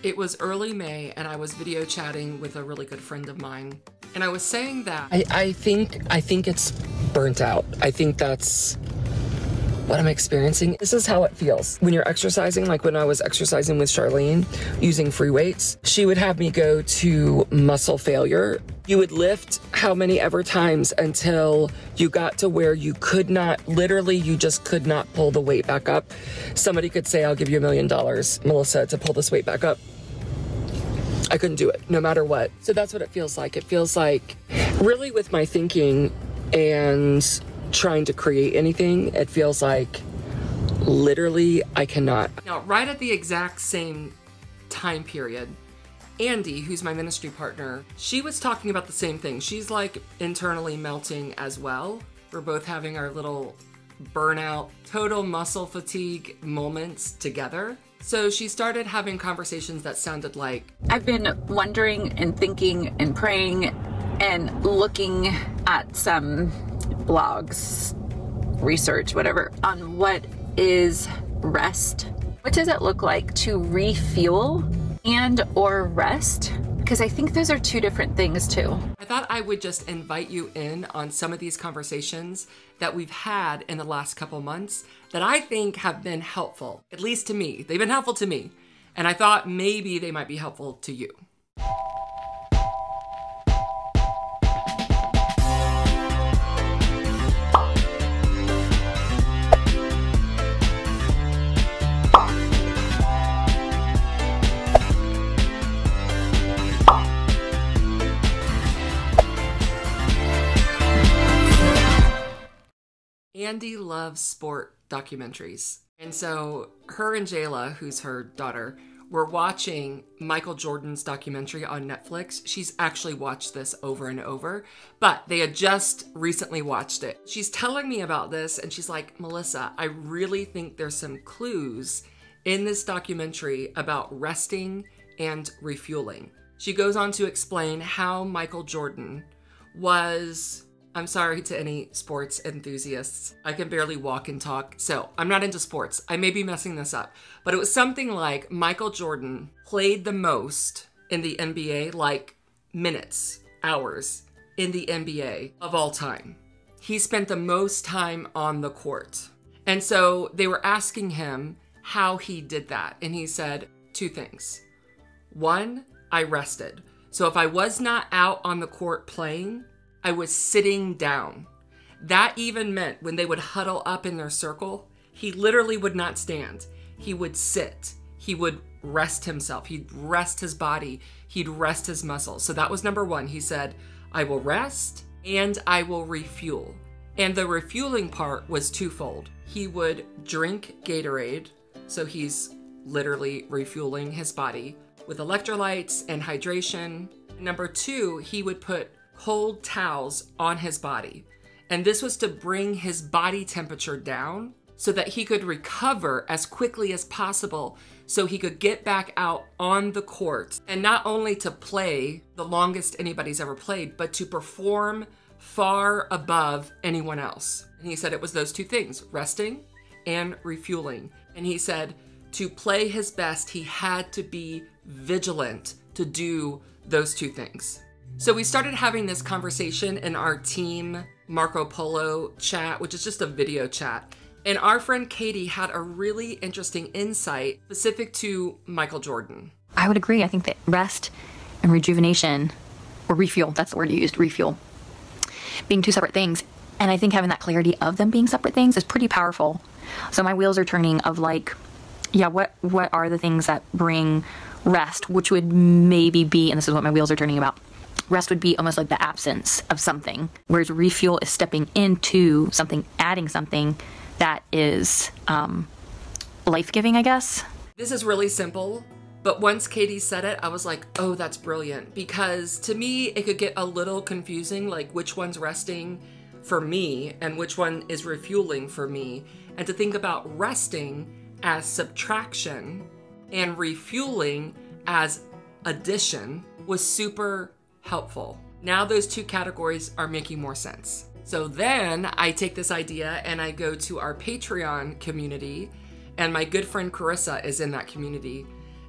It was early May and I was video chatting with a really good friend of mine. And I was saying that I think it's burnt out. I think that's what I'm experiencing. This is how it feels when you're exercising. Like when I was exercising with Charlene using free weights, she would have me go to muscle failure. You would lift how many ever times until you got to where you could not, literally, you just could not pull the weight back up. Somebody could say, I'll give you $1 million, Melissa, to pull this weight back up. I couldn't do it, no matter what. So that's what it feels like. It feels like, really with my thinking and trying to create anything, it feels like literally I cannot. Now, right at the exact same time period, Andy, who's my ministry partner, she was talking about the same thing. She's like internally melting as well. We're both having our little burnout, total muscle fatigue moments together. So she started having conversations that sounded like, I've been wondering and thinking and praying and looking at some blogs, research, whatever, on what is rest. What does it look like to refuel and or rest? Because I think those are two different things too. I thought I would just invite you in on some of these conversations that we've had in the last couple months that I think have been helpful, at least to me. They've been helpful to me. And I thought maybe they might be helpful to you. Andy loves sport documentaries. And so her and Jayla, who's her daughter, were watching Michael Jordan's documentary on Netflix. She's actually watched this over and over, but they had just recently watched it. She's telling me about this and she's like, Melissa, I really think there's some clues in this documentary about resting and refueling. She goes on to explain how Michael Jordan was, I'm sorry to any sports enthusiasts. I can barely walk and talk, so I'm not into sports. I may be messing this up, but it was something like Michael Jordan played the most in the NBA, like minutes, hours in the NBA of all time. He spent the most time on the court. And so they were asking him how he did that. And he said two things. One, I rested. So if I was not out on the court playing, I was sitting down. That even meant when they would huddle up in their circle, he literally would not stand. He would sit. He would rest himself. He'd rest his body. He'd rest his muscles. So that was number one. He said, I will rest and I will refuel. And the refueling part was twofold. He would drink Gatorade. So he's literally refueling his body with electrolytes and hydration. Number two, he would put cold towels on his body. And this was to bring his body temperature down so that he could recover as quickly as possible so he could get back out on the court and not only to play the longest anybody's ever played, but to perform far above anyone else. And he said it was those two things, resting and refueling. And he said to play his best, he had to be vigilant to do those two things. So we started having this conversation in our team Marco Polo chat, which is just a video chat. And our friend Katie had a really interesting insight specific to Michael Jordan. I would agree. I think that rest and rejuvenation, or refuel, that's the word you used, refuel, being two separate things. And I think having that clarity of them being separate things is pretty powerful. So my wheels are turning of like, yeah, what are the things that bring rest, which would maybe be, and this is what my wheels are turning about, rest would be almost like the absence of something, whereas refuel is stepping into something, adding something that is life-giving, I guess. This is really simple, but once Katie said it, I was like, oh, that's brilliant. Because to me, it could get a little confusing, like which one's resting for me and which one is refueling for me. And to think about resting as subtraction and refueling as addition was super helpful. Now those two categories are making more sense. So then I take this idea and I go to our Patreon community, and my good friend Carissa is in that community.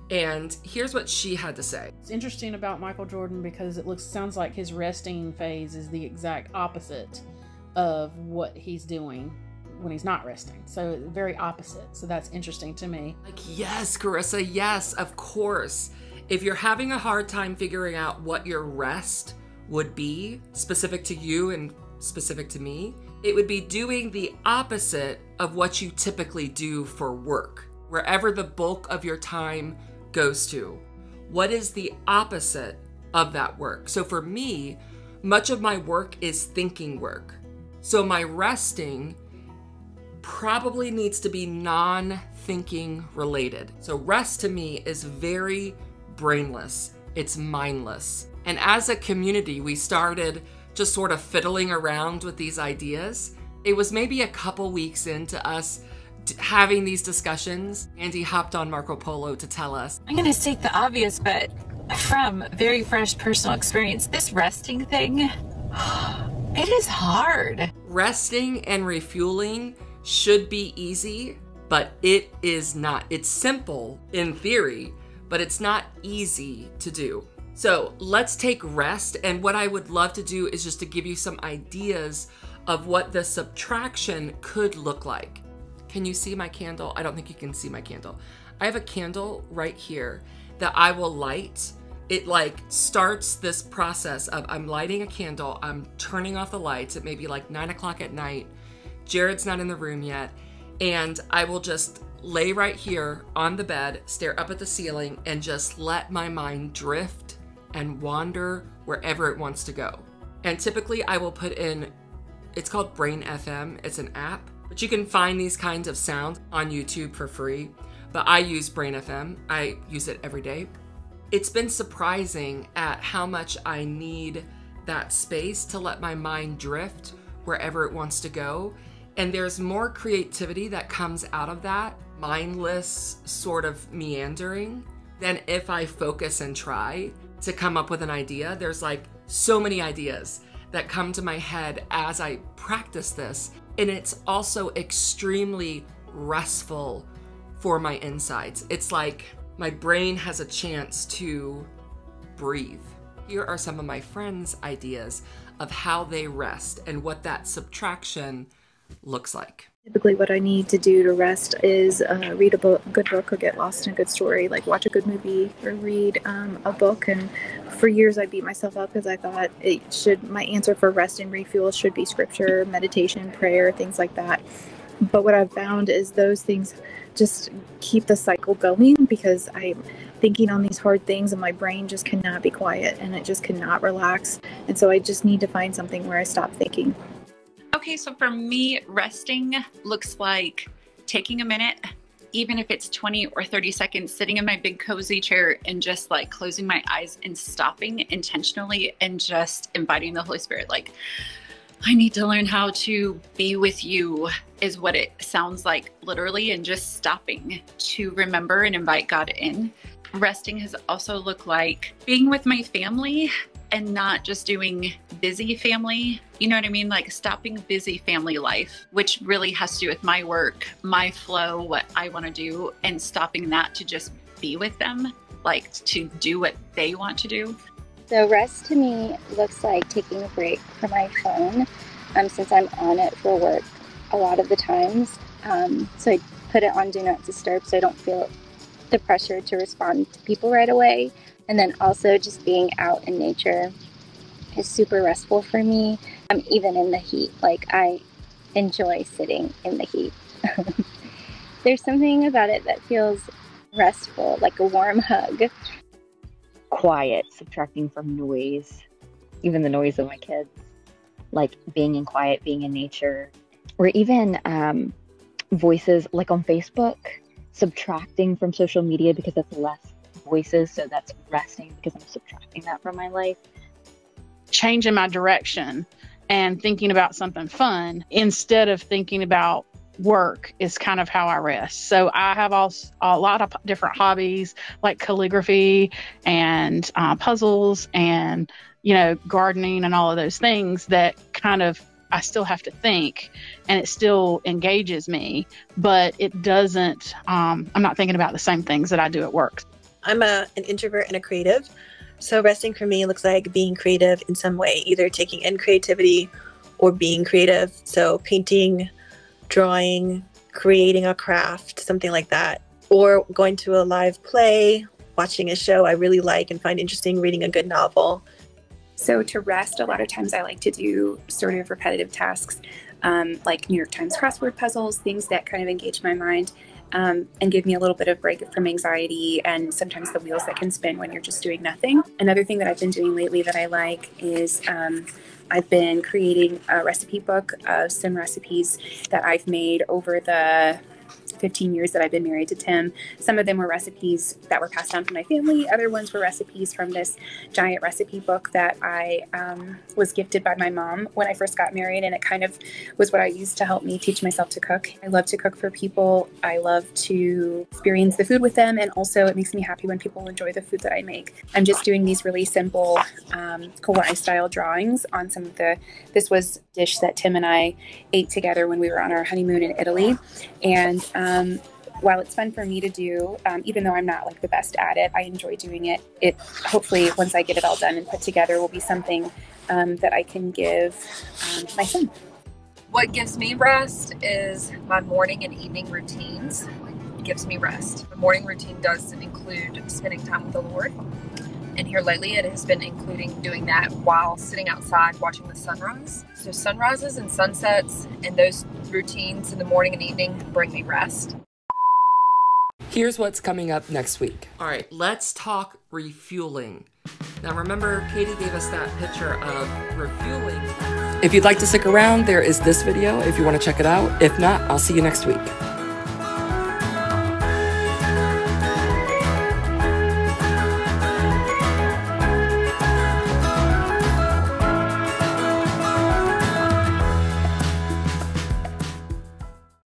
And here's what she had to say. It's interesting about Michael Jordan because it sounds like his resting phase is the exact opposite of what he's doing when he's not resting. So very opposite. So that's interesting to me. Like, yes, Carissa, yes, of course. If you're having a hard time figuring out what your rest would be, specific to you and specific to me, it would be doing the opposite of what you typically do for work, wherever the bulk of your time goes to. What is the opposite of that work? So for me, much of my work is thinking work. So my resting probably needs to be non-thinking related. So rest to me is very brainless. It's mindless. And as a community, we started just sort of fiddling around with these ideas. It was maybe a couple weeks into us having these discussions. Andy hopped on Marco Polo to tell us. I'm going to state the obvious, but from very fresh personal experience, this resting thing, it is hard. Resting and refueling should be easy, but it is not. It's simple in theory, but it's not easy to do. So let's take rest, and what I would love to do is just to give you some ideas of what the subtraction could look like. Can you see my candle? I don't think you can see my candle. I have a candle right here that I will light. It like starts this process of I'm lighting a candle, I'm turning off the lights at maybe like 9 o'clock at night. Jared's not in the room yet. And I will just lay right here on the bed, stare up at the ceiling, and just let my mind drift and wander wherever it wants to go. And typically I will put in, it's called Brain FM. It's an app, but you can find these kinds of sounds on YouTube for free. But I use Brain FM. I use it every day. It's been surprising at how much I need that space to let my mind drift wherever it wants to go. And there's more creativity that comes out of that mindless sort of meandering than if I focus and try to come up with an idea. There's like so many ideas that come to my head as I practice this. And it's also extremely restful for my insides. It's like my brain has a chance to breathe. Here are some of my friends' ideas of how they rest and what that subtraction looks like. Typically what I need to do to rest is read a good book or get lost in a good story, like watch a good movie or read a book. And for years I beat myself up because I thought my answer for rest and refuel should be scripture, meditation, prayer, things like that. But what I've found is those things just keep the cycle going because I'm thinking on these hard things and my brain just cannot be quiet and it just cannot relax. And so I just need to find something where I stop thinking. Okay, so for me, resting looks like taking a minute, even if it's 20 or 30 seconds, sitting in my big cozy chair and just like closing my eyes and stopping intentionally and just inviting the Holy Spirit. Like, I need to learn how to be with you is what it sounds like literally, and just stopping to remember and invite God in. Resting has also looked like being with my family and not just doing busy family, you know what I mean? Like stopping busy family life, which really has to do with my work, my flow, what I want to do, and stopping that to just be with them, like to do what they want to do. So rest to me looks like taking a break from my phone, since I'm on it for work a lot of the times. So I put it on Do Not Disturb so I don't feel the pressure to respond to people right away. And then also just being out in nature is super restful for me. Even in the heat, like I enjoy sitting in the heat. There's something about it that feels restful, like a warm hug. Quiet, subtracting from noise, even the noise of my kids, like being in quiet, being in nature, or even voices like on Facebook, subtracting from social media because that's less voices, so that's resting because I'm subtracting that from my life. Changing my direction and thinking about something fun instead of thinking about work is kind of how I rest. So I have a lot of different hobbies like calligraphy and puzzles and, gardening and all of those things that kind of I still have to think and it still engages me, but it doesn't, I'm not thinking about the same things that I do at work. I'm an introvert and a creative. So resting for me looks like being creative in some way, either taking in creativity or being creative. So painting, drawing, creating a craft, something like that. Or going to a live play, watching a show I really like and find interesting, reading a good novel. So to rest, a lot of times I like to do sort of repetitive tasks, like New York Times crossword puzzles, things that kind of engage my mind. And give me a little bit of break from anxiety and sometimes the wheels that can spin when you're just doing nothing. Another thing that I've been doing lately that I like is I've been creating a recipe book of some recipes that I've made over the 15 years that I've been married to Tim. Some of them were recipes that were passed down from my family. Other ones were recipes from this giant recipe book that I was gifted by my mom when I first got married, and it kind of was what I used to help me teach myself to cook. I love to cook for people. I love to experience the food with them, and also it makes me happy when people enjoy the food that I make. I'm just doing these really simple kawaii style drawings on some of this was a dish that Tim and I ate together when we were on our honeymoon in Italy. And while it's fun for me to do, even though I'm not like the best at it, I enjoy doing it. It hopefully, once I get it all done and put together, will be something that I can give my son. What gives me rest is my morning and evening routines. It gives me rest. My morning routine does include spending time with the Lord. And here lately it has been including doing that while sitting outside watching the sunrise. So sunrises and sunsets and those routines in the morning and evening bring me rest. Here's what's coming up next week. All right, let's talk refueling. Now remember, Katie gave us that picture of refueling. If you'd like to stick around, there is this video if you want to check it out. If not, I'll see you next week.